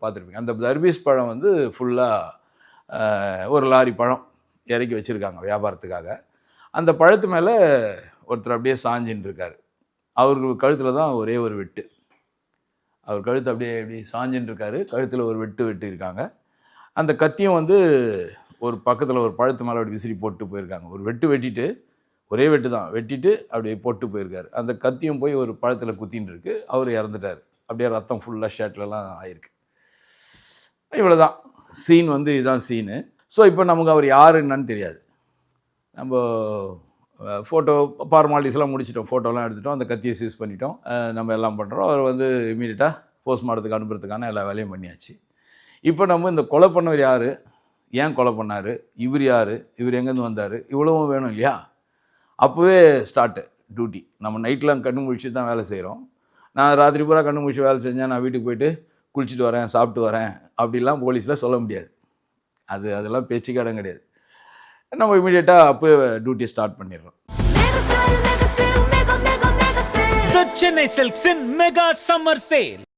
பார்த்துருப்பீங்க. அந்த தர்பீஸ் பழம் வந்து ஃபுல்லாக ஒரு லாரி பழம் இறக்கி வச்சுருக்காங்க வியாபாரத்துக்காக. அந்த பழத்து மேலே ஒருத்தர் அப்படியே சாஞ்சின்னு இருக்கார். அவருக்கு கழுத்தில் தான் ஒரே ஒரு வெட்டு. அவர் கழுத்து அப்படியே இப்படி சாஞ்சின்னு இருக்காரு. கழுத்தில் ஒரு வெட்டு இருக்காங்க. அந்த கத்தியும் வந்து ஒரு பக்கத்தில் ஒரு பழத்து மேலே அப்படி விசிறி போட்டு போயிருக்காங்க. ஒரு வெட்டிட்டு ஒரே வெட்டு தான் வெட்டிட்டு அப்படியே போட்டு போயிருக்காரு. அந்த கத்தியும் போய் ஒரு பழத்தில் குத்தின்னு இருக்கு. அவர் இறந்துட்டார். அப்படியே ரத்தம் ஃபுல்லாக ஷர்ட்லலாம் ஆயிருக்கு. இவ்வளோதான் சீன். வந்து இதுதான் சீனு. ஸோ இப்போ நமக்கு அவர் யார் என்னன்னு தெரியாது. நம்ம ஃபோட்டோ ஃபார்மாலிட்டிஸ்லாம் முடிச்சிட்டோம். ஃபோட்டோலாம் எடுத்துட்டோம். அந்த கத்தியை சீஸ் பண்ணிட்டோம். நம்ம எல்லாம் பண்ணுறோம். அவர் வந்து இமீடியட்டாக போஸ்ட்மார்ட்டத்துக்கு அனுப்புறதுக்கான எல்லா வேலையும் பண்ணியாச்சு. இப்போ நம்ம இந்த கொலை பண்ணவர் யார், ஏன் கொலை பண்ணார், இவர் யார், இவர் எங்கேருந்து வந்தார், இவ்வளவும் வேணும் இல்லையா? அப்போவே ஸ்டார்ட்டு டியூட்டி. நம்ம நைட்லாம் கண்ணு முழிச்சு தான் வேலை செய்கிறோம். நான் ராத்திரி பூரா கண்ணு முழிச்சு வேலை செஞ்சேன், நான் வீட்டுக்கு போயிட்டு குளிச்சுட்டு வரேன், சாப்பிட்டு வரேன் அப்படிலாம் போலீஸில் சொல்ல முடியாது. அதெல்லாம் பேச்சுக்கு இடம் கிடையாது. நம்ம இமீடியட்டாக அப்போ டியூட்டியை ஸ்டார்ட் பண்ணிடுறோம். The Chennai Silks in Mega Summer Sale.